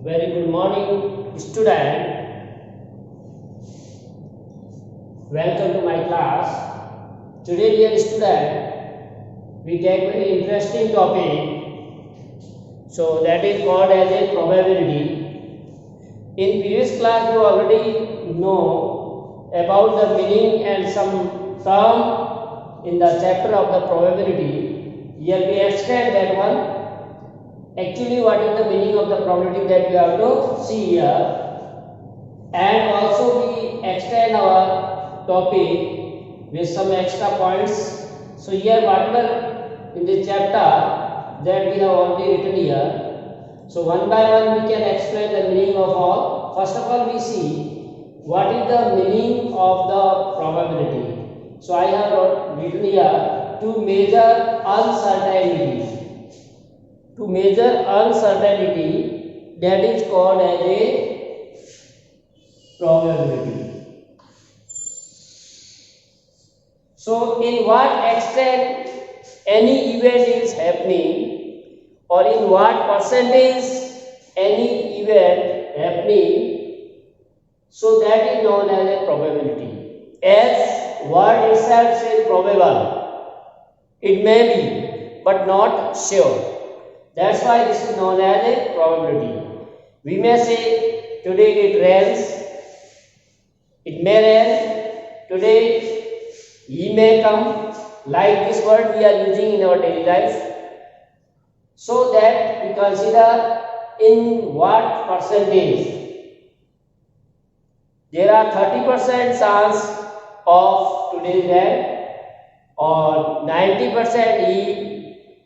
Very good morning, student. Welcome to my class. Today, dear student, we take very interesting topic. So that is called as a probability. In previous class, you already know about the meaning and some term in the chapter of the probability. Here we extend that one. Actually, what is the meaning of the probability that we have to see here, and also we extend our topic with some extra points. So here whatever in this chapter that we have already written here, so one by one we can explain the meaning of all. First of all, we see what is the meaning of the probability. So I have written here to measure uncertainty. To measure uncertainty, that is called as a probability. So in what extent any event is happening, or in what percentage any event happening, so that is known as a probability. As word itself says probable, it may be but not sure. That's why this is known as a probability. We may say today it rains, it may rain, today he may come, like this word we are using in our daily life. So that we consider in what percentage. There are 30% chance of today's rain, or 90% he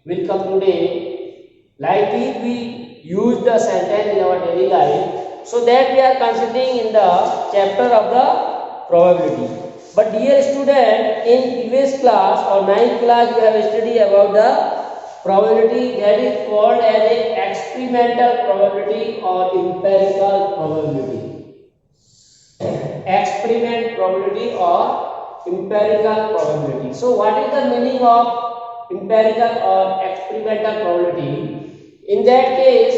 will come today. Like this we use the sentence in our daily life, so that we are considering in the chapter of the probability. But dear student, in previous class or 9th class we have studied about the probability that is called as a experimental probability or empirical probability. Experiment probability or empirical probability. So what is the meaning of empirical or experimental probability? In that case,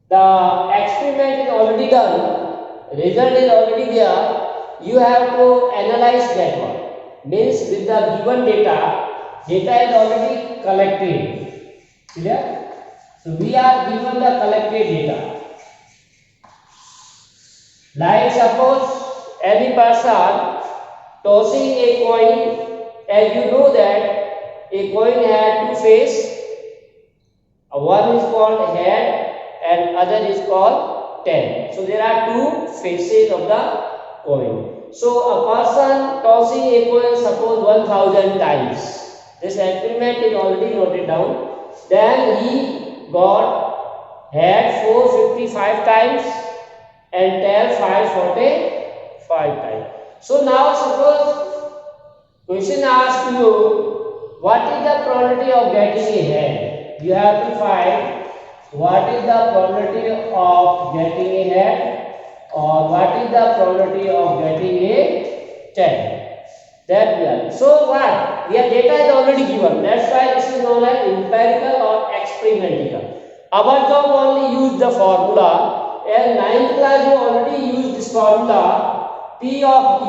the experiment is already done, result is already there, you have to analyze that one. Means with the given data is already collected. Clear? So we are given the collected data. Like suppose any person tossing a coin, as you know that a coin had two faces. One is called head and other is called tail. So there are two faces of the coin. So a person tossing a coin, suppose 1000 times. This experiment is already noted down. Then he got head 455 times and tail 545 times. So now suppose question asks you, what is the probability of getting a head? You have to find what is the probability of getting a head or what is the probability of getting a tail. That we are. So what? Your data is already given. That's why this is known as empirical or experimental. Our job only use the formula. In 9th class you already used this formula P of E,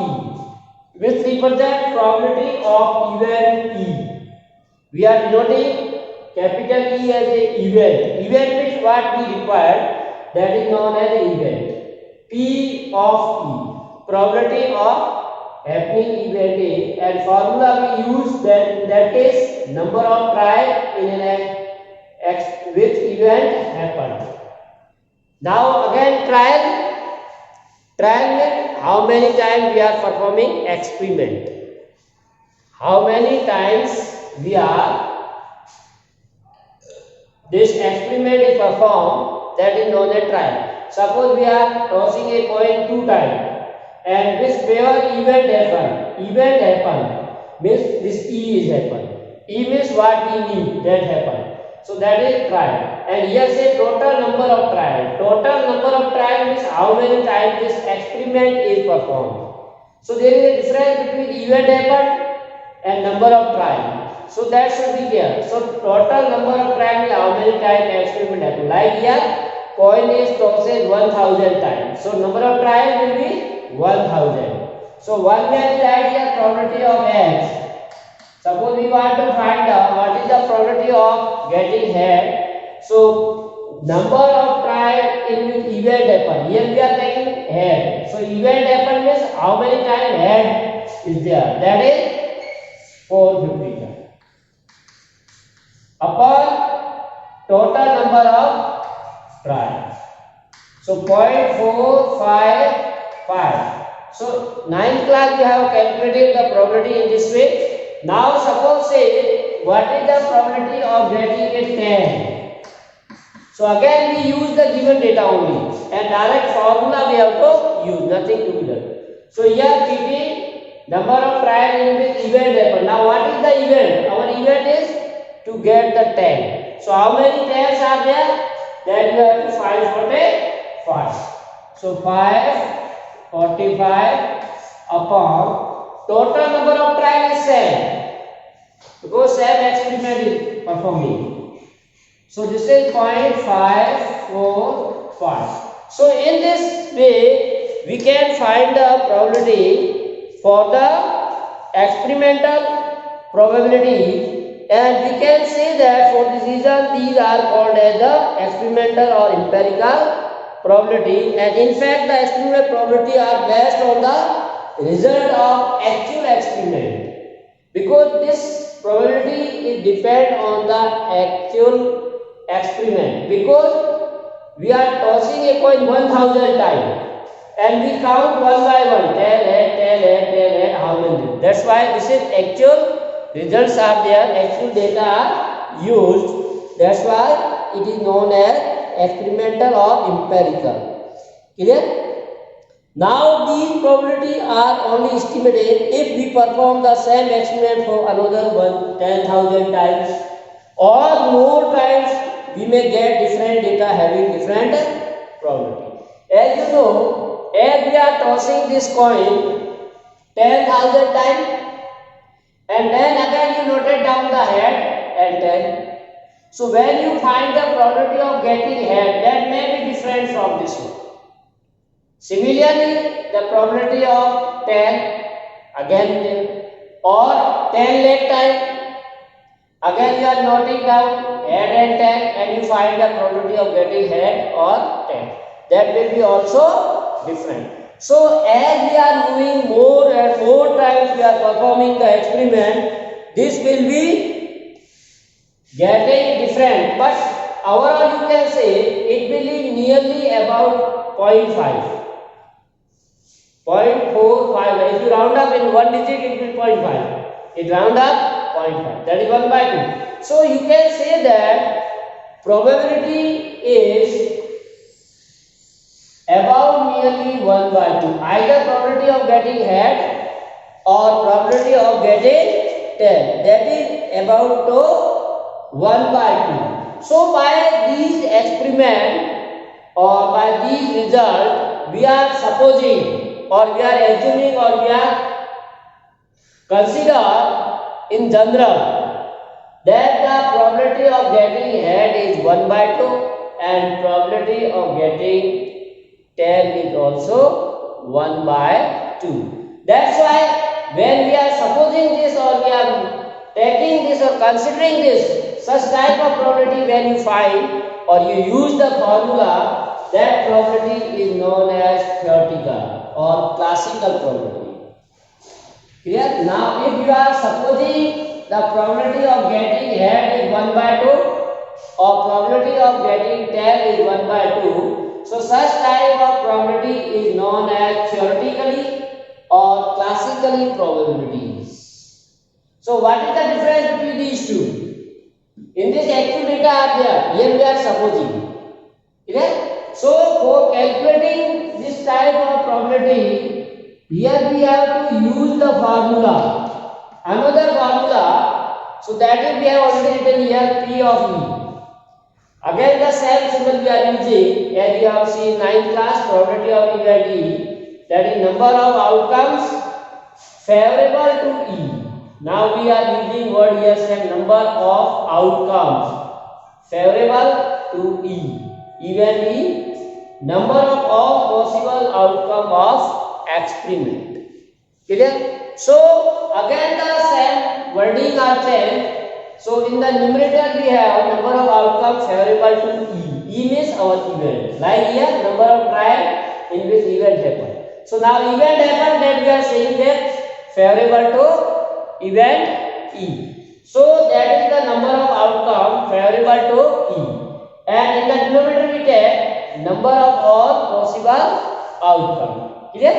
which represents probability of event E. We are denoting capital E as a event. Event means what we require, that is known as an event. P of E, probability of happening event A, and formula we use that in that case number of try in an which event happened. Now again trial means how many times we are performing experiment. How many times we are this experiment is performed, that is known as trial. Suppose we are tossing a coin 2 times and whichever event happen means this E is happen. E means what we need, that happen. So that is trial. And here say total number of trial. Total number of trial means how many times this experiment is performed. So there is a difference between event happen and number of trial. So that should be there. So total number of trial, how many times experiment happen. Like here coin is tossed 1000 times. So number of trials will be 1000. So one can write here probability of X. Suppose we want to find out what is the probability of getting head. So number of trials in which event happen. Here we are taking head. So event happen means how many times head is there. That is 450 times. Upon total number of trials. So 0.455. So 9th class we have calculated the probability in this way. Now suppose say what is the probability of getting a 10. So again we use the given data only and direct formula we have to use, nothing to be done. So here PT number of trial in which event happen. Now what is the event? Our event is to get the 10. So how many 10s are there? That you have to find for the first. So 545 upon total number of trial is 7. Because 7 experiment is performing. So this is 0.545. So in this way we can find the probability for the experimental probability. And we can say that for this reason these are called as the experimental or empirical probability, and in fact the experimental probability are based on the result of actual experiment, because this probability is depend on the actual experiment, because we are tossing a coin 1000 times and we count one by one, tail head, how many. That's why this is actual results are there, actual data are used. That's why it is known as experimental or empirical. Clear? Now these probabilities are only estimated if we perform the same experiment for another 10,000 times or more times. We may get different data having different probability. As you know, as we are tossing this coin 10,000 times, and then again you noted down the head and tail. So when you find the probability of getting head, that may be different from this one. Similarly, the probability of tail, again, or 10 leg time, again you are noting down head and tail and you find the probability of getting head or tail. That will be also different. So as we are moving more and more times we are performing the experiment, this will be getting different, but overall you can say it will be nearly about 0.5. 0.45. If you round up in one digit, it will be 0.5. It round up 0.5. That is 1 by 2. So you can say that probability is about nearly 1 by 2. Either probability of getting head or probability of getting tail. That is about 1 by 2. So by these experiment or by these results, we are supposing or we are assuming or we are consider in general that the probability of getting head is 1 by 2 and probability of getting tail is also 1 by 2. That's why when we are supposing this or we are taking this or considering this, such type of probability when you find or you use the formula, that probability is known as theoretical or classical probability. Clear? Now if you are supposing the probability of getting head is 1 by 2 or probability of getting tail is 1 by 2, so such type of probability is known as theoretically or classically probabilities. So what is the difference between these two? In this actual data are there, here we are supposing. Clear? So for calculating this type of probability, here we have to use the formula. Another formula, so that is we have already written here P of E. Again the same symbol we are using as we have seen 9th class probability of event E, that is number of outcomes favorable to E. Now we are using word here said number of outcomes favorable to E. even E, number of all possible outcome of experiment. Clear? So again the same wording are changed. So in the numerator we have number of outcomes favorable to E. E means our event. Like here, number of trial in which event happened. So now event happened, that we are saying that favorable to event E. So that is the number of outcome favorable to E. And in the denominator we take number of all possible outcome. Clear?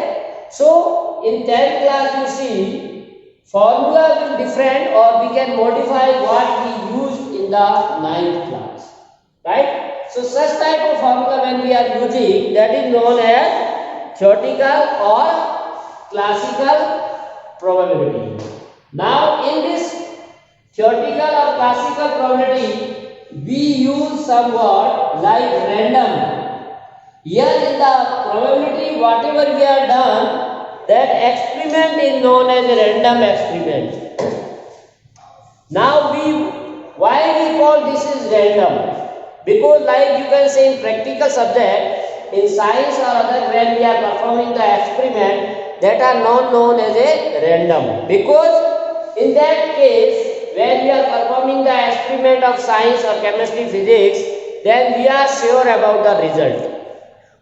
So in 10th class you see formula will be different, or we can modify what we used in the 9th class. Right? So such type of formula when we are using, that is known as theoretical or classical probability. Now in this theoretical or classical probability, we use some word like random. Here in the probability, whatever we have done, that experiment is known as a random experiment. Now why we call this is random? Because like you can say in practical subject, in science or other, when we are performing the experiment, that are not known as a random. Because in that case, when we are performing the experiment of science or chemistry, physics, then we are sure about the result.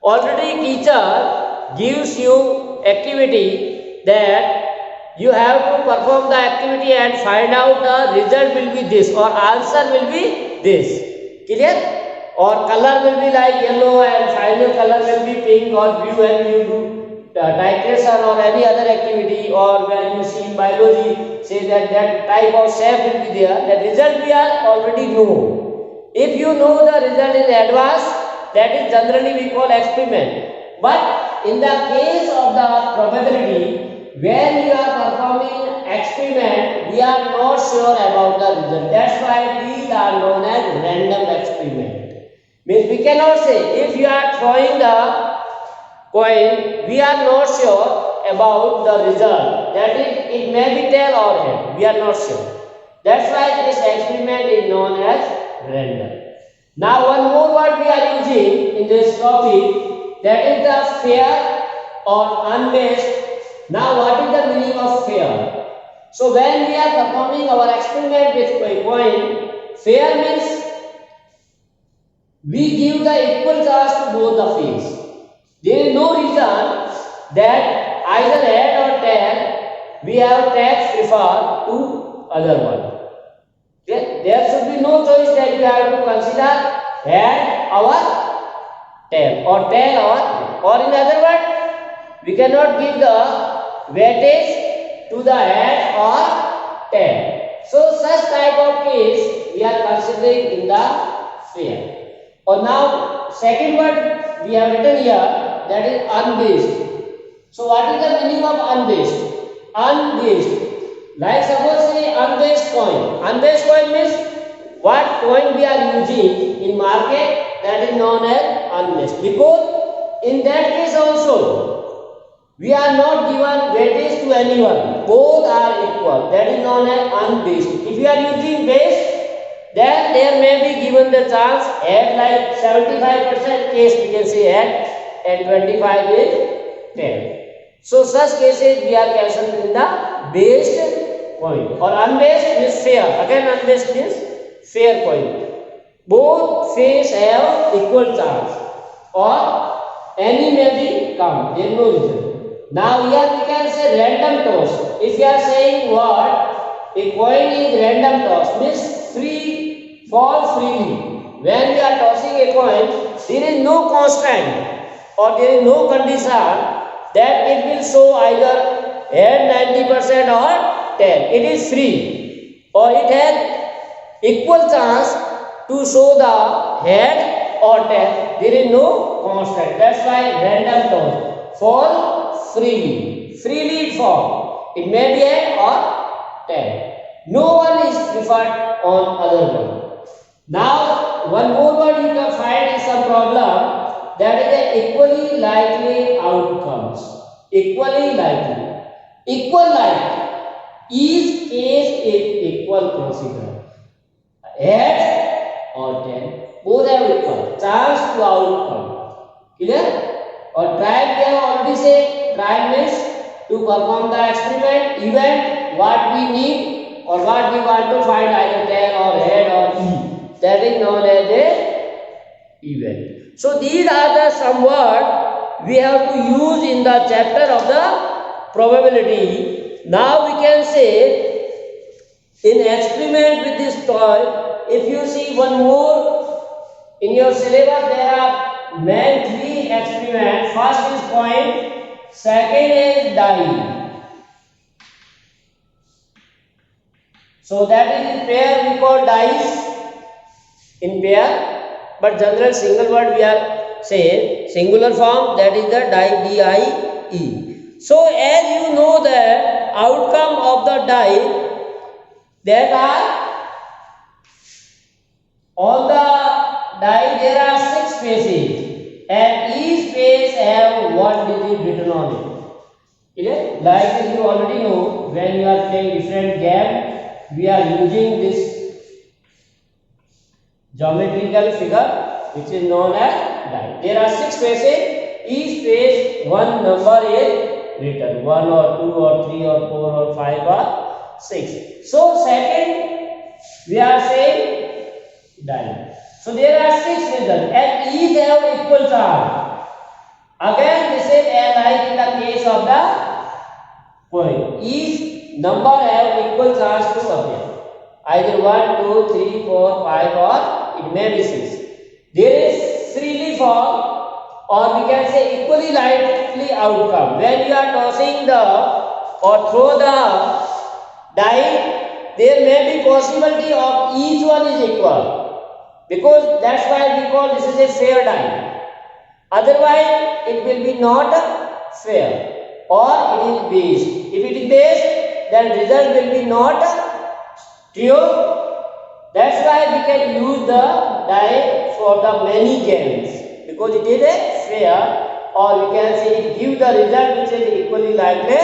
Already teacher gives you activity that you have to perform the activity and find out the result will be this or answer will be this. Clear? Or color will be like yellow and final color will be pink or blue, and you do titration or any other activity, or when you see in biology say that type of shape will be there. The result we are already know. If you know the result in advance, that is generally we call experiment. But in the case of the probability, when you are performing experiment, we are not sure about the result. That's why these are known as random experiment. Means we cannot say, if you are throwing the coin, we are not sure about the result. That is, it may be tail or head. We are not sure. That's why this experiment is known as random. Now one more word we are using in this topic, that is the fair or unbiased. Now what is the meaning of fair? So when we are performing our experiment with a coin, fair means we give the equal chance to both the face. There is no reason that either head or tail we have tax prefer to other one. There should be no choice that you have to consider head or tail, or tail or in other words, we cannot give the weightage to the head or tail. So such type of case we are considering in the fair. Or now second word we have written here, that is unbiased. So what is the meaning of unbiased? Unbiased. Like suppose say unbiased coin. Unbiased coin means what coin we are using in market, that is known as unbiased. Because in that case also we are not given weightage to anyone. Both are equal. That is known as unbiased. If you are using base, then there may be given the chance at like 75% case we can say at, and 25 is 10. So such cases we are considering the based coin, or unbased means fair. Again unbased means fair coin. Both face have equal chance, or any may be come. There is no reason. Now here we can say random toss. If you are saying what a coin is random toss, means free, fall freely. When we are tossing a coin, there is no constant or there is no condition that it will show either head 90% or tail. It is free, or it has equal chance to show the head or tail. There is no constant. That's why random toss. Fall freely. Freely it fall. It may be head or tail. No one is preferred on other one. Now one more word you can find in some problem, that is the equally likely outcomes. Equally likely. Equal likely. Each case is equal considered. Head or tail. both have equal chance to outcome. Clear? Or trial we have already said, trial means to perform the experiment, event, what we need or what we want to find, either tail or head or E. That is known as a event. So these are the some words we have to use in the chapter of the probability. Now we can say in experiment with this toy, if you see one more in your syllabus, there are main three experiments. First is point, second is die. So that is in pair we call dice in pair, but general single word we are say singular form, that is the die, D-I-E. So as you know the outcome of the die, that are on the die there are 6 faces and each face have 1 digit written on it. Clear? Like this you already know, when you are playing different game, we are using this geometrical figure which is known as die. There are 6 faces, each face 1 number is written, 1 or 2 or 3 or 4 or 5 or 6. So second we are saying die. So there are 6 results and each have equal charge. Again this is like in the case of the coin. Each number have equal charge to appear. Either 1, 2, 3, 4, 5 or it may be 6. There is freely fall or we can say equally likely outcome. When you are tossing the or throw the die, there may be possibility of each one is equal. Because that's why we call this is a fair die. Otherwise, it will be not fair or it is based. If it is based, then result will be not true. That's why we can use the die for the many games, because it is a fair, or we can say it gives the result which is equally likely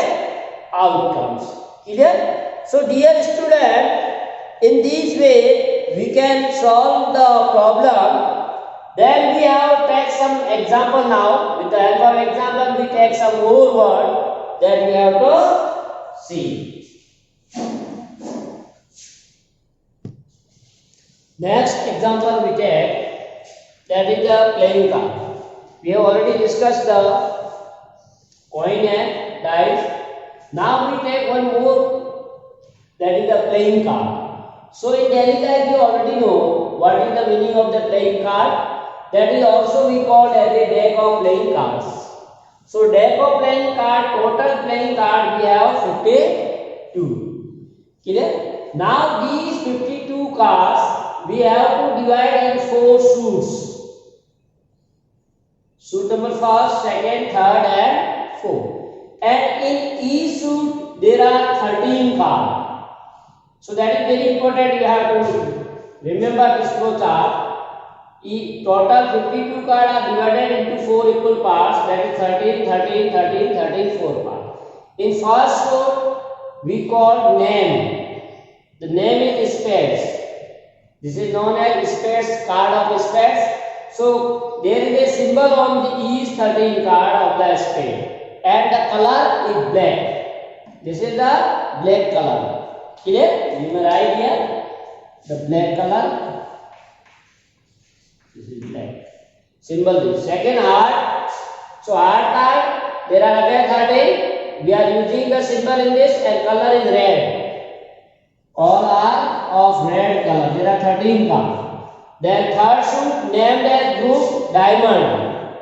outcomes. Clear? So dear student, in this way we can solve the problem. Then we have take some example now. With the help of example we take some more word that we have to see. Next example we take, that is the playing card. We have already discussed the coin and dice. Now we take one more, that is the playing card. So in daily life you already know what is the meaning of the playing card. That is also we call as a deck of playing cards. So deck of playing card, total playing card we have 52. Clear? Now these 52 cards we have to divide in 4 suits. Suit number first, second, third and fourth. And in each suit there are 13 cards. So that is very important, you have to remember this flow chart. Total 52 cards are divided into 4 equal parts, that is 13, 13, 13, 13, 4 parts. In first suit we call name. The name is spades. This is known as spades, card of spades. So there is a symbol on each 13 card of the spade, and the color is black. This is the black color. Clear? Memorize here the black color. This is black. Symbol is second heart. So heart card, there are again 13. We are using the symbol in this, and color is red. All are of red color. There are 13 cards. Then third suit named as group diamond.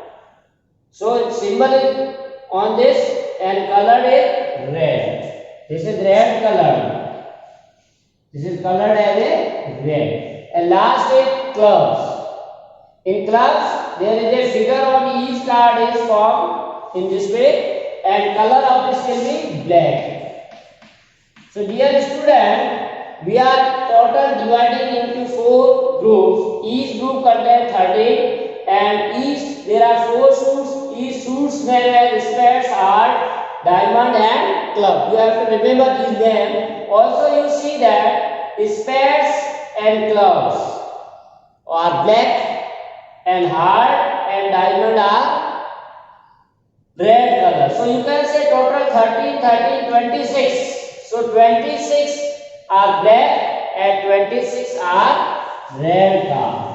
So symbol is on this and color is red. This is red color. This is colored as a red. And last is clubs. In clubs there is a figure on each card is formed in this way, and color of this will be black. So dear student, we are total dividing into 4 groups. Each group contains 13 and each there are 4 suits. Each suits name as spades, heart, diamond and club. You have to remember these names. Also you see that spades and clubs. are black and heart and diamond are red color. So you can say total 13, 13, 26. So 26 are black and 26 are red card.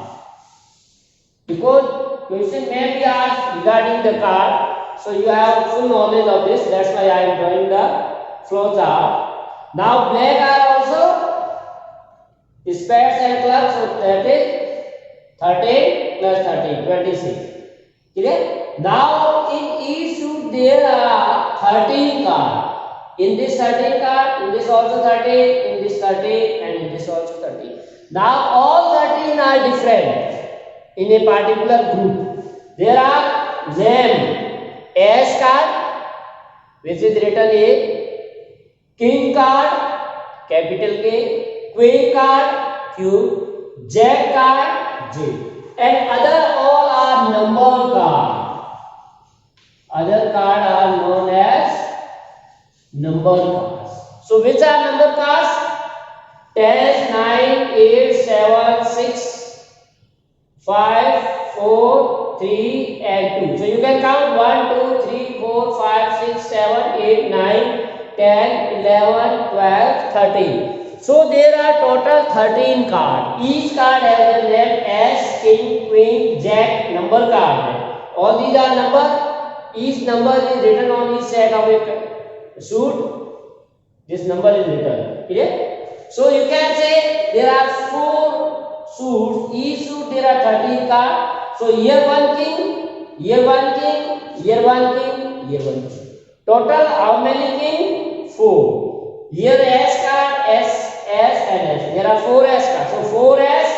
Because question may be asked regarding the card, so you have full knowledge of this. That's why I am drawing the flow chart. Now black are also spades and clubs, so that is 13 plus 13, 26. Clear? Now in each suit there are 13 cards. In this 13 card, in this also 13, in this 13, and in this also 13. Now all 13 are different in a particular group. There are name Ace card, which is written A, King card, capital K, Queen card, Q, Jack card, J, and other all are number card. Other card are known as number cards. So which are number cards? 10, 9, 8, 7, 6, 5, 4, 3 and 2. So you can count 1, 2, 3, 4, 5, 6, 7, 8, 9, 10, 11, 12, 13. So there are total 13 cards. Each card has a name as King, Queen, Jack, number card. All these are number. Each number is written on each set of a suit. This number is written. Clear? So you can say there are 4 suits. Each suit there are 13 cards. So here 1 king, here 1 king, here 1 king, here 1 king. Total how many king? 4. Here S card, S, and S. There are 4 S cards. So 4 S,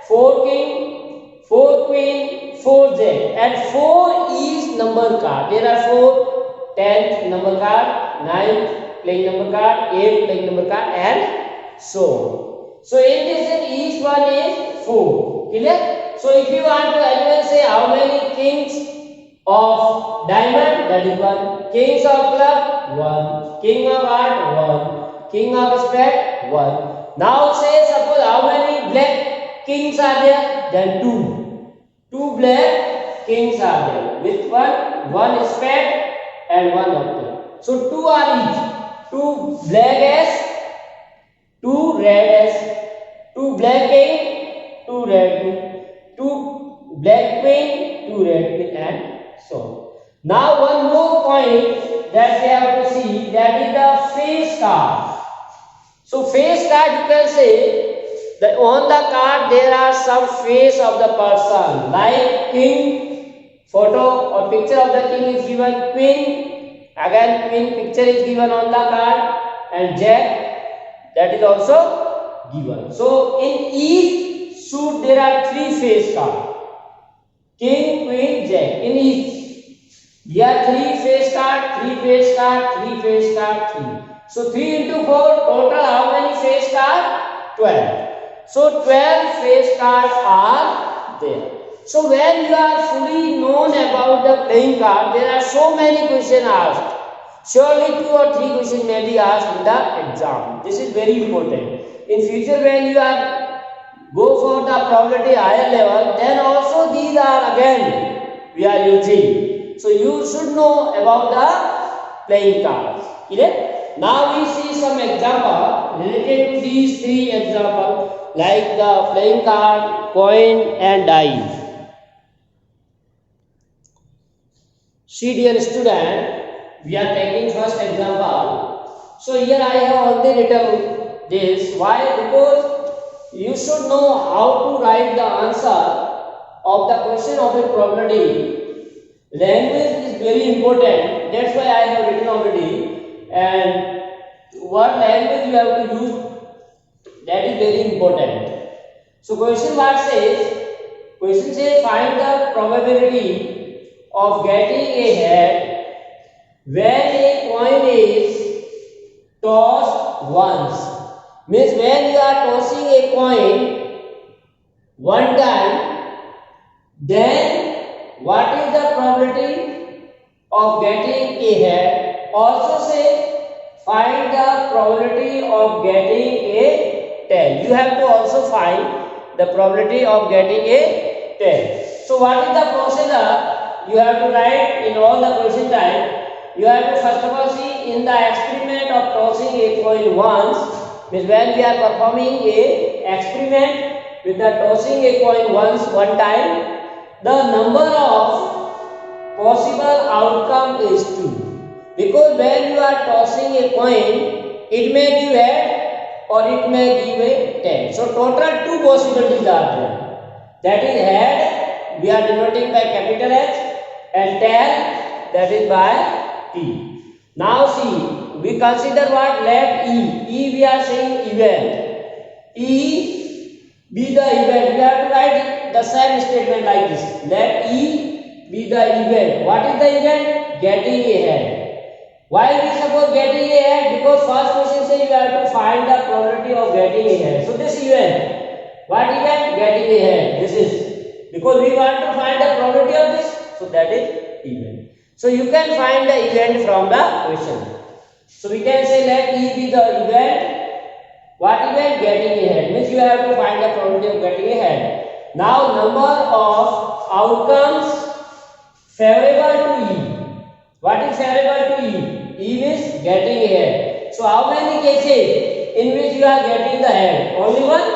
4 king, 4 queen, 4 jack, and 4 is number card. There are 4 10th number card, 9th playing number card, 8th playing number card, and so on. So in this each one is 4. Clear? So if you want to anyone say how many kings of diamond, that is 1. Kings of club, 1. King of heart, 1. King of spade, 1. Now say suppose how many black kings are there? Then 2. 2 black kings are there. With 1 spade and 1 of club. So 2 are each. 2 black as, 2 red as, 2 black king, 2 red king, 2 black queen, 2 red queen, and so on. Now one more point that we have to see, that is the face card. So face card you can say that on the card there are some face of the person, like king, photo or picture of the king is given, queen, again queen picture is given on the card, and jack, that is also given. So in each suit there are 3 face cards. King, queen, jack. In each there are 3 face card, 3 face card, 3 face card, 3. So 3 into 4, total how many face card? 12. So 12 face cards are there. So when you are fully known about the playing card, there are so many questions asked. Surely 2 or 3 questions may be asked in the exam. This is very important. In future when you are go for the probability higher level, then also these are again we are using. So you should know about the playing cards. Clear? Now we see some example related to these 3 examples, like the playing card, coin and die. See dear student, we are taking first example. So here I have already written this. Why? Because you should know how to write the answer of the question of a probability. Language is very important. That's why I have written already. And what language you have to use, that is very important. So question what says? Question says find the probability of getting a head when a coin is tossed once. Means when you are tossing a coin one time, then what is the probability of getting a head? Also say find the probability of getting a tail. You have to also find the probability of getting a 10. So what is the procedure? You have to write in all the question type. You have to first of all see in the experiment of tossing a coin once, means when we are performing a experiment with the tossing a coin one time, the number of possible outcome is 2. Because when you are tossing a coin, it may give head or it may give a tail. So total 2 possibilities are there. That is head, we are denoting by capital H, and tail, that is by T. Now see, we consider what? Let E. E we are saying event. E be the event. We have to write the same statement like this. Let E be the event. What is the event? Getting a head. Why we suppose getting a head? Because first question says you have to find the probability of getting a head. So this event. What event? Getting a head. This is. Because we want to find the probability of this. So that is event. So you can find the event from the question. So we can say let E be the event. What event? Getting a head. Means you have to find the probability of getting a head. Now number of outcomes favorable to E. What is favorable to E? E means getting a head. So how many cases in which you are getting the head? Only one.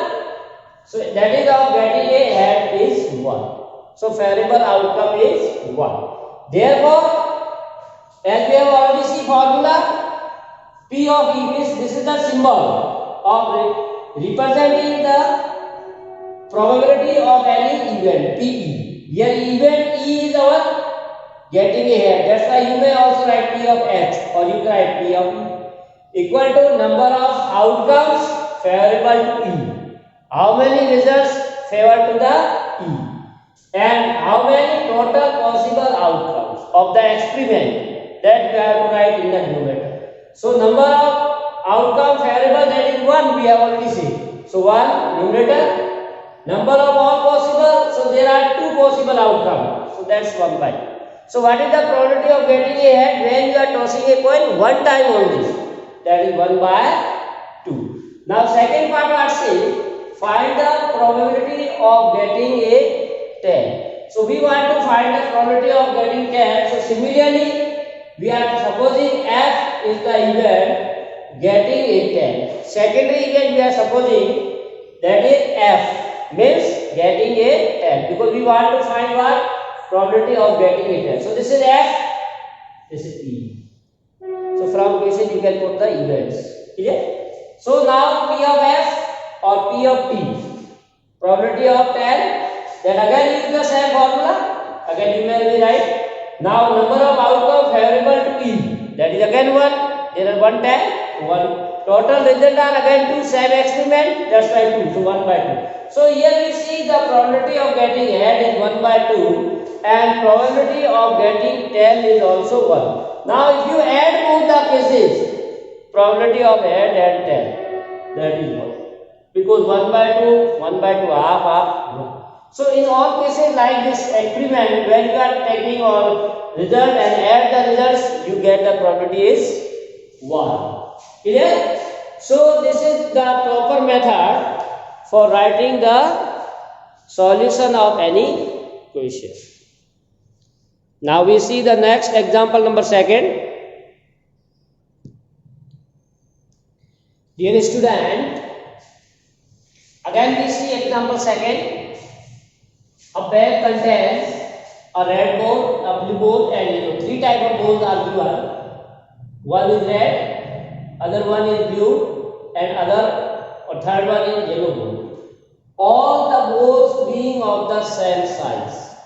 So that is how getting a head is 1. So favorable outcome is 1. Therefore, as we have already seen formula, P of E means this is the symbol of representing the probability of any event, PE. Here event E is our getting a head. That's why you may also write P of H or you can write P of E equal to number of outcomes favorable to E. How many results favor to the E? And how many total possible outcomes of the experiment, that we have to write in the numerator. So number of outcome favorable, that is 1, we have already seen. So 1 numerator. Number of all possible, so there are 2 possible outcomes. So that's 1 by 2. So what is the probability of getting a head when you are tossing a coin one time only? That is 1 by 2. Now second part what says, find the probability of getting a 10. So we want to find the probability of getting 10. So similarly, we are supposing F is the event getting a 10. Secondary event we are supposing that is F means getting a 10, because we want to find what? Probability of getting a 10. So this is F, this is E. So from question you can put the events. Clear? So now P of F or P of T, probability of 10. Then again use the same formula. Again you may rewrite. Now number of outcome favorable to E. That is again 1. There are 1 10, 1. Total result are again 2. Same experiment. That's why 2. So 1 by 2. So here we see the probability of getting head is 1 by 2. And probability of getting 10 is also 1. Now if you add both the cases, probability of head and 10, that is 1. Because 1 by 2, 1 by 2, half, 1. So in all cases like this experiment, when you are taking all result and add the results, you get the probability is 1. Clear? So this is the proper method for writing the solution of any question. Now we see the next example number 2. Dear student, again we see example 2. A bag contains a red ball, a blue ball and yellow. 3 types of balls are given. One is red, other one is blue and third one is yellow ball. All the balls being of the same size.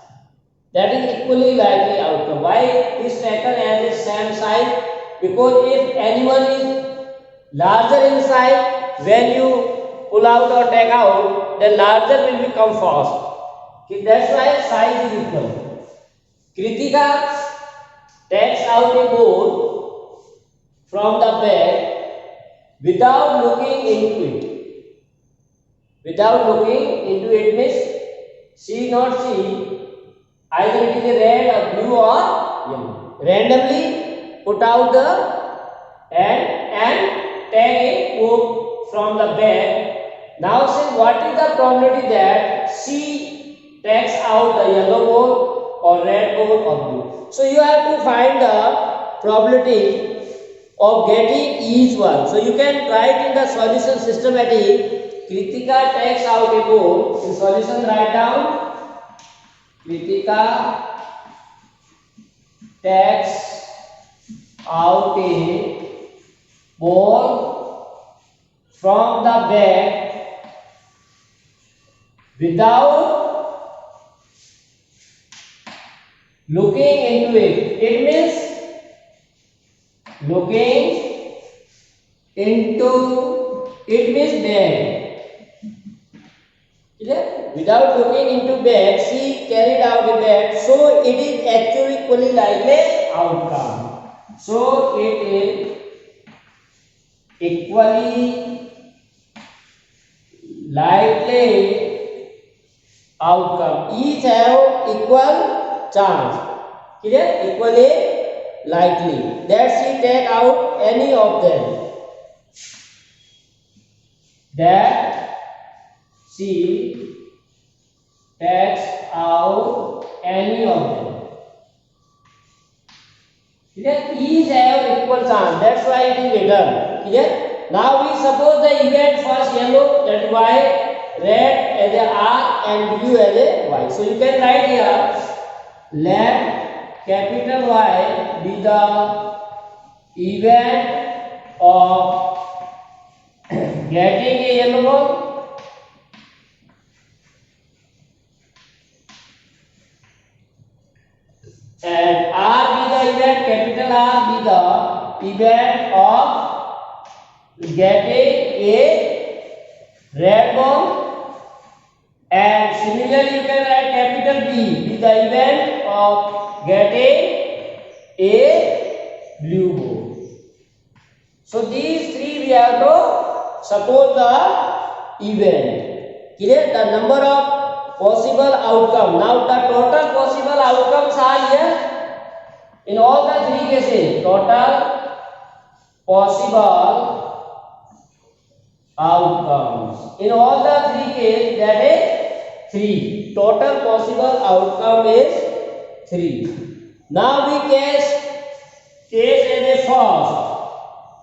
That is equally likely outcome. Why this taken as the same size? Because if anyone is larger in size, when you pull out or take out, then larger will become fast. That's why size is equal. Kritika takes out a ball from the bag without looking into it. Without looking into it means she not see either it is a red or blue or yellow. Randomly put out the and take a ball from the bag Now say what is the probability that C takes out the yellow ball or red ball or blue. So you have to find the probability of getting each one. So you can write in the solution systematic. Kritika takes out a ball. In solution write down Kritika takes out a ball from the bag without looking into it. It means looking into it means bag. Without looking into bag, she carried out a bag, so it is actually equally likely outcome. So it is equally likely outcome. Each have equal chance. Clear? Equally likely that she take out any of them. That she takes out any of them. Clear? Each have equal chance. That's why it is written. Clear? Now we suppose the event first yellow, that is Y, red as a R and blue as a Y. So you can write here, let capital Y be the event of getting a yellow ball. And R be the event, capital R be the event of getting a red ball. And similarly you can write capital B be the event of getting a blue ball. So these three we have to suppose the event. Clear? The number of possible outcome. Now the total possible outcomes are here in all the three cases. Total possible outcomes in all the three cases, that is 3. Total possible outcome is 3. Now we case as a first.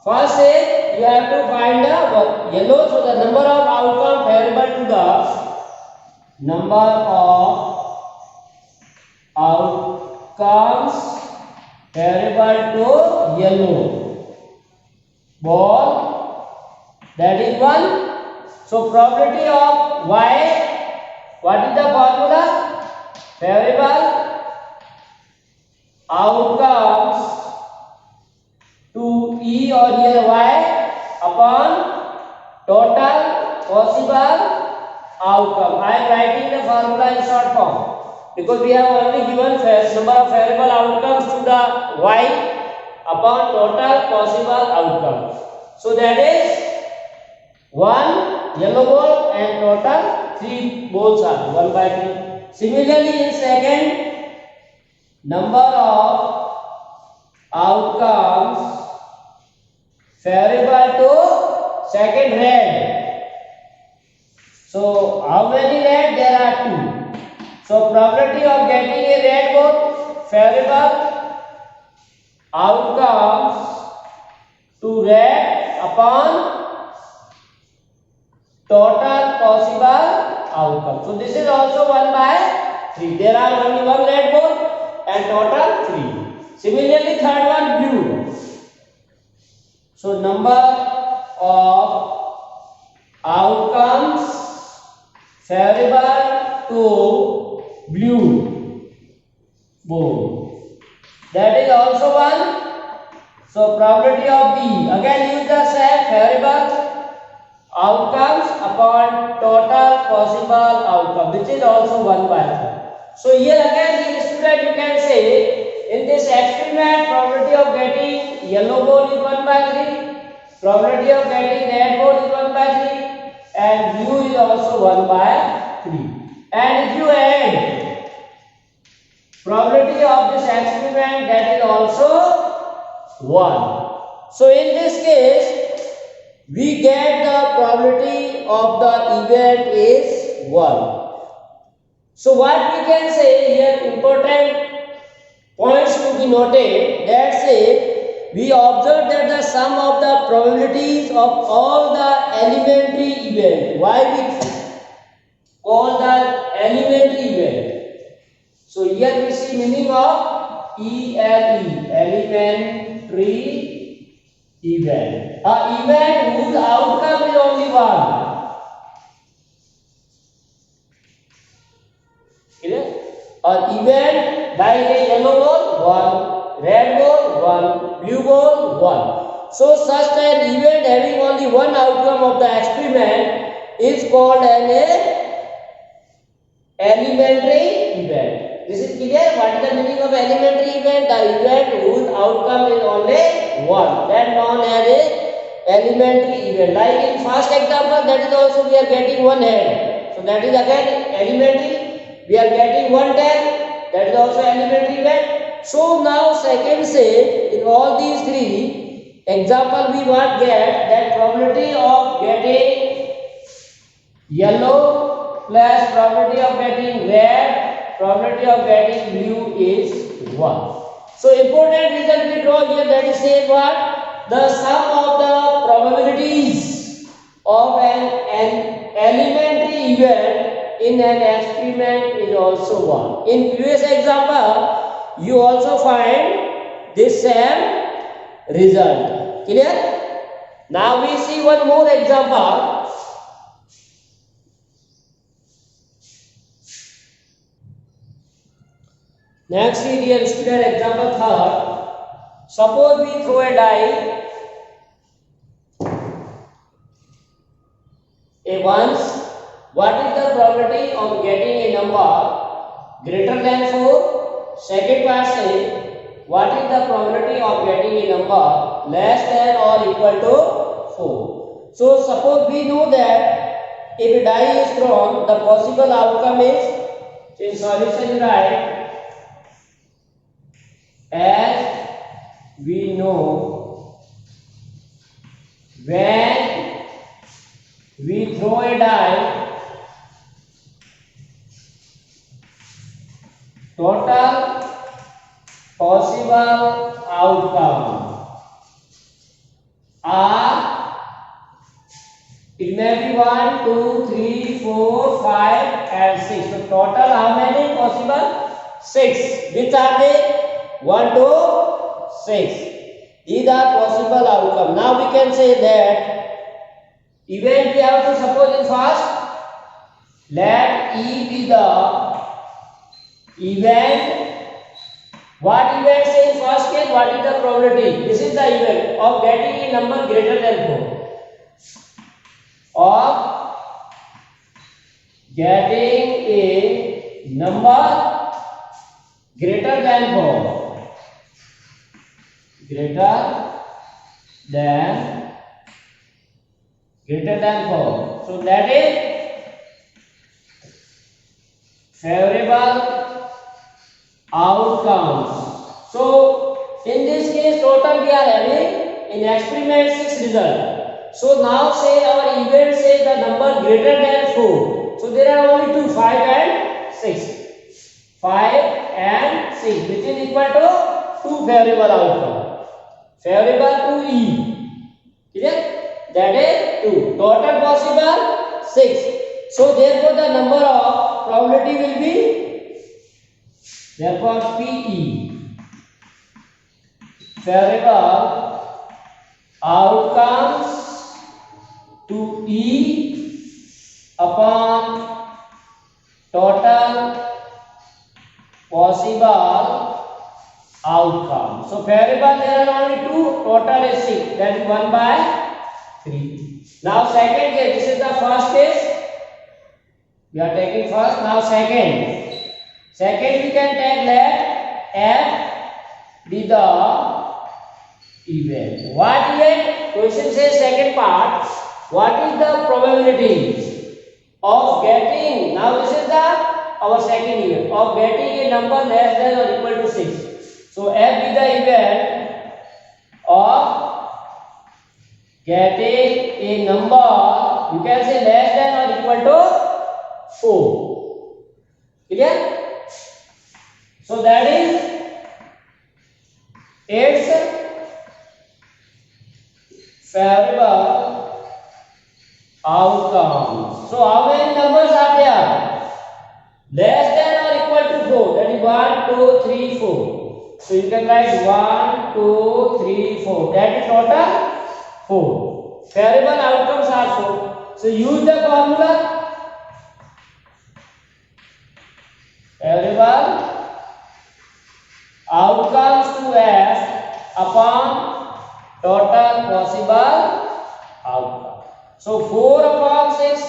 First is you have to find the yellow. So the number of outcome variable to the number of outcomes variable to yellow ball, that is 1. So probability of Y, what is the formula? Variable outcomes to E or here Y upon total possible outcome. I am writing the formula in short form because we have only given number of variable outcomes to the Y upon total possible outcomes. So that is 1 yellow ball and total 3 balls are 1 by 3. Similarly in second, number of outcomes variable to second red. So how many red? There are 2. So probability of getting a red ball, variable outcomes to red upon total possible outcome. So this is also 1 by 3. There are only 1 red ball and total 3. Similarly third one, blue. So number of outcomes variable to blue ball, that is also 1. So probability of B, again use the same variable outcomes upon total possible outcome, which is also 1 by 3. So here again the student you can say in this experiment probability of getting yellow ball is 1 by 3, probability of getting red ball is 1 by 3, and blue is also 1 by 3. And if you add probability of this experiment, that is also 1. So in this case we get the probability of the event is 1. So what we can say here, important points to be noted, that say we observe that the sum of the probabilities of all the elementary event. Why we call the elementary event? So here we see meaning of ELE, elementary event. A event whose outcome is only one. An event like a yellow ball 1, red ball 1, blue ball 1. So such an event having only one outcome of the experiment is called an elementary event. This is clear? What is the meaning of elementary event? The event whose outcome is only one, that known as a elementary event. Like in first example, that is also we are getting one head. So that is again elementary. We are getting one tail, that is also elementary event. So now second say, in all these three example we want get that probability of getting yellow plus probability of getting red, probability of getting blue is 1. So important result we draw here, that is says what? The sum of the probabilities of an elementary event in an experiment is also 1. In previous example, you also find this same result. Clear? Now we see one more example. Next see dear student, example third. Suppose we throw a die a once. What is the probability of getting a number greater than 4? Second part say, what is the probability of getting a number less than or equal to 4? So suppose we know that if a die is thrown, the possible outcome is, in solution right, as we know, when we throw a die, total possible outcome are, it may be 1, 2, 3, 4, 5 and 6. So total how many possible? 6. Which are they? 1 to 6. These are possible outcome. Now we can say that event we have to suppose in first, let E be the event. What event say in first case? What is the probability? This is the event of getting a number greater than 4. Of getting a number greater than 4. Greater than 4. So that is favorable outcomes. So in this case total we are having in experiment 6 result. So now say our event say the number greater than 4. So there are only 2, 5 and 6. 5 and 6 which is equal to 2 favorable outcome. Favorable to E. Clear? That is 2. Total possible 6. So therefore the number of probability will be, therefore PE, favorable outcomes to E upon total possible outcome. So favorable there are only 2, total is 6, that is 1 by 3. Now second case, this is the first case. We are taking first, now second. Second we can take let F be the event. What event? Question says second part. What is the probability of getting, now this is the our second event, of getting a number less than or equal to 6. So F be the event of getting a number you can say less than or equal to 4. Clear? So that is its favorable outcomes. So how many numbers are there? Less than or equal to 4. That is 1, 2, 3, 4. So you can write 1, 2, 3, 4. That is total 4. Favorable outcomes are 4. So use the formula. Favorable outcomes to F upon total possible outcome. So 4 upon 6,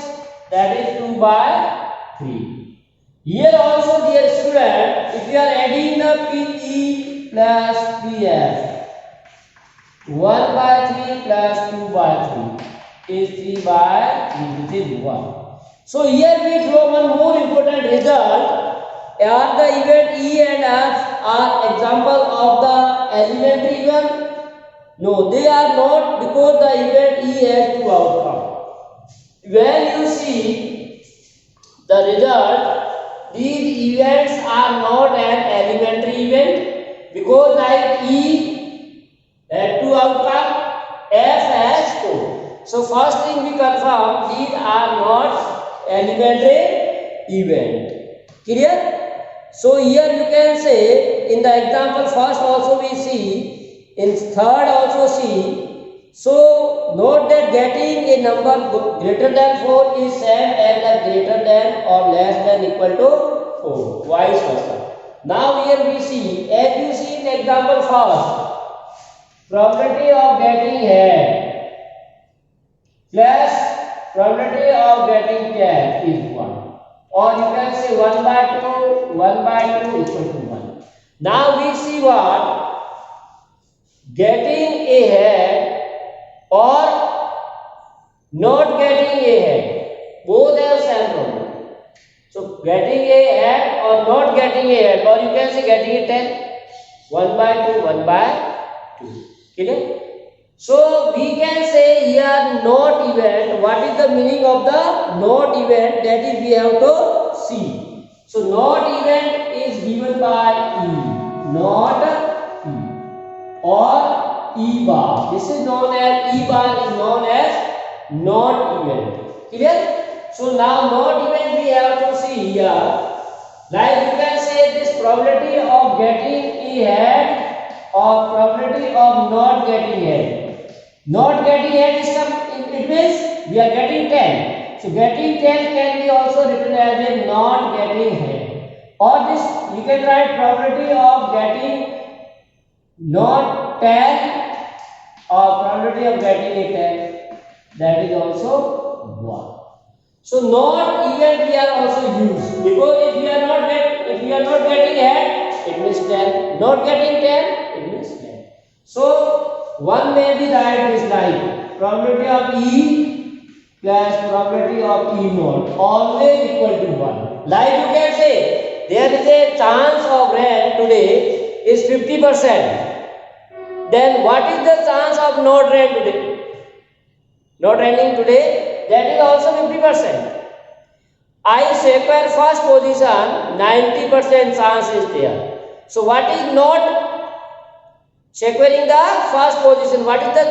that is 2 by 3. Here also, dear student, if you are adding the PE plus PF, 1 by 3 plus 2 by 3 is 3 by 3, which is 1. So here we draw one more important result. Are the event E and F are example of the elementary event? No, they are not, because the event E has 2 outcomes. When you see the result, these events are not an elementary event, because like E has 2 outcomes, F has 4. So first thing we confirm, these are not elementary event. Clear? So here you can say, in the example first also we see, in third also see. So note that getting a number greater than 4 is same as the greater than or less than equal to 4, vice versa. Now here we see, as you see in example first, probability of getting head plus probability of getting tail is 1. Or you can say 1 by 2 equal to 1. Now we see what? Getting a head or not getting a head. Both have same problem. So getting a head or not getting a head, or you can say getting a 10. 1 by 2, 1 by 2. Clear? So we can say here not event. What is the meaning of the not event? That is we have to see. So not event is given by E, not E, or E bar. This is known as E bar is known as not event. Clear? So now not event we have to see here. Like you can say this probability of getting a head or probability of not getting head. Not getting head is it means we are getting 10. So getting 10 can be also written as a not getting head. Or this you can write probability of getting not 10 or probability of getting a 10. That is also 1. So not event we are also used, because if we are not getting head, it means 10. Not getting 10, it means 10. So one may be right is like probability of E plus probability of E naught always equal to 1. Like you can say there is a chance of rain today is 50%. Then what is the chance of not rain today? Not raining today, that is also 50%. I secure first position, 90% chance is there. So what is not securing the first position? What is the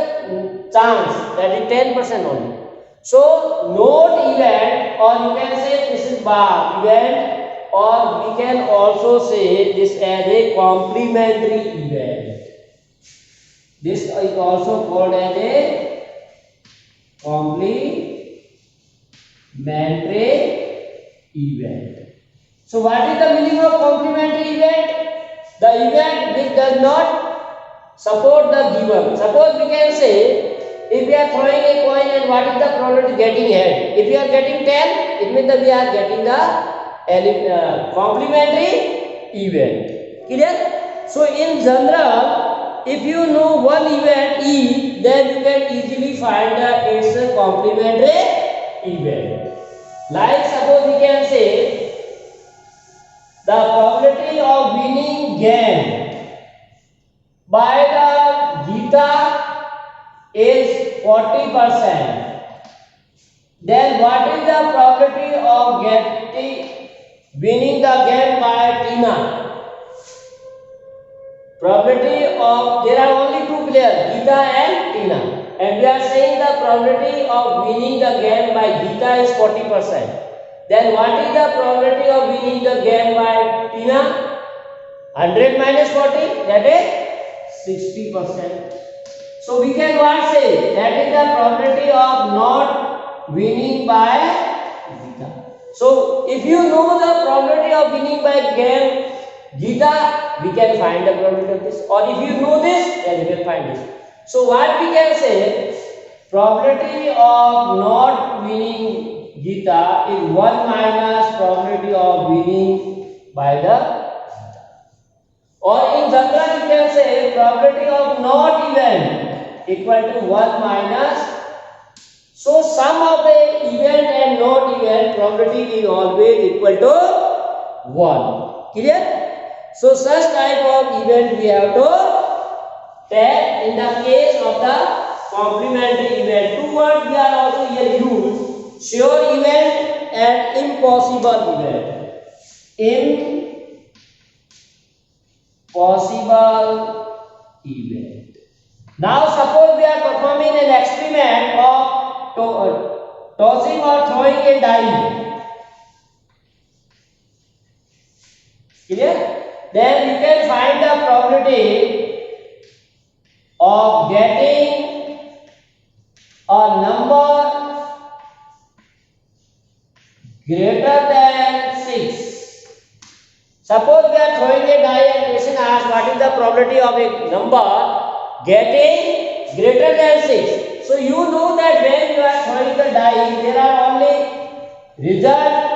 chance? That is 10% only. So not event, or you can say this is bar event, or we can also say this as a complementary event. This is also called as a complementary event. So what is the meaning of complementary event? The event which does not support the given. Suppose we can say, if we are throwing a coin and what is the probability of getting head? If we are getting 10, it means that we are getting the complementary event. Clear? So in general, if you know one event E, then you can easily find its complementary event. Like suppose we can say the probability of winning game by the Gita is 40%. Then what is the probability of winning the game by Tina? Probability of, there are only two players, Geeta and Tina, and we are saying the probability of winning the game by Geeta is 40%. Then what is the probability of winning the game by Tina? 100 minus 40, that is 60%. So we can what say? That is the probability of not winning by Geeta. So if you know the probability of winning by game Geeta, we can find the probability of this. Or if you know this, then you can find this. So what we can say? Probability of not winning Geeta is 1 minus probability of winning by the Geeta. Or in general, you can say probability of not event equal to 1 minus. So sum of the event and not event probability is always equal to 1. Clear? So such type of event we have to take in the case of the complementary event. Two words we are also here use: sure event and impossible event. Impossible event. Now suppose we are performing an experiment of tossing or throwing a die. Clear? Then you can find the probability of getting a number greater than 6. Suppose we are throwing a die and question asks what is the probability of a number getting greater than 6. So you know that when you are throwing the die, there are only results.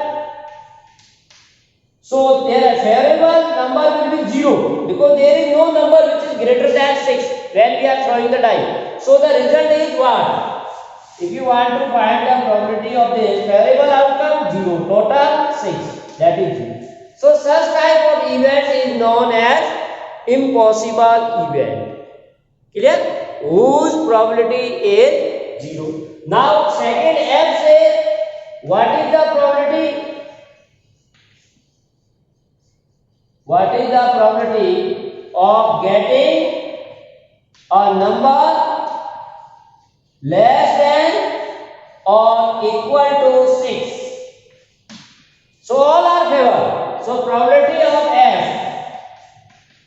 So their favorable number will be 0 because there is no number which is greater than 6 when we are throwing the die. So the result is what? If you want to find the probability of this, favorable outcome 0, total 6, that is 0. So such type of event is known as impossible event. Clear? Whose probability is 0. Now second F says what is the probability? What is the probability of getting a number less than or equal to 6? So all are favored. So probability of F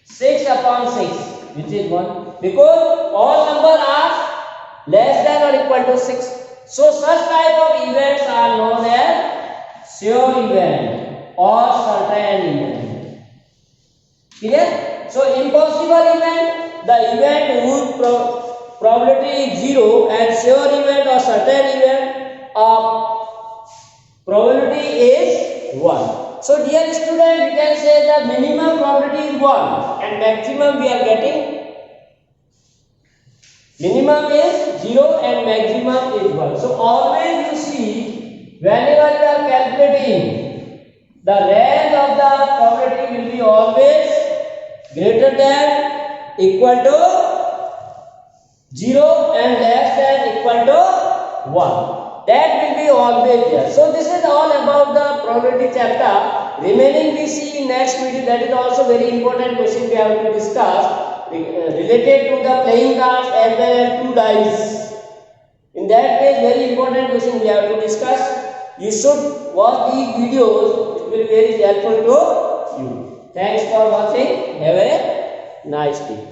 6 upon 6, which is 1, because all numbers are less than or equal to 6. So such type of events are known as sure event or certain event. Clear? So impossible event, the event whose probability is 0, and sure event or certain event of probability is 1. So dear student, we can say the minimum probability is 1 and maximum we are getting, minimum is 0 and maximum is 1. So always you see, whenever you are calculating, the range of the probability will be always greater than equal to 0 and less than equal to 1. That will be always there. So this is all about the probability chapter. Remaining we see in next video. That is also very important question we have to discuss related to the playing cards as well as 2 dice. In that case, very important question we have to discuss. You should watch these videos. It will be very helpful to you. Thanks for watching. Have a nice day.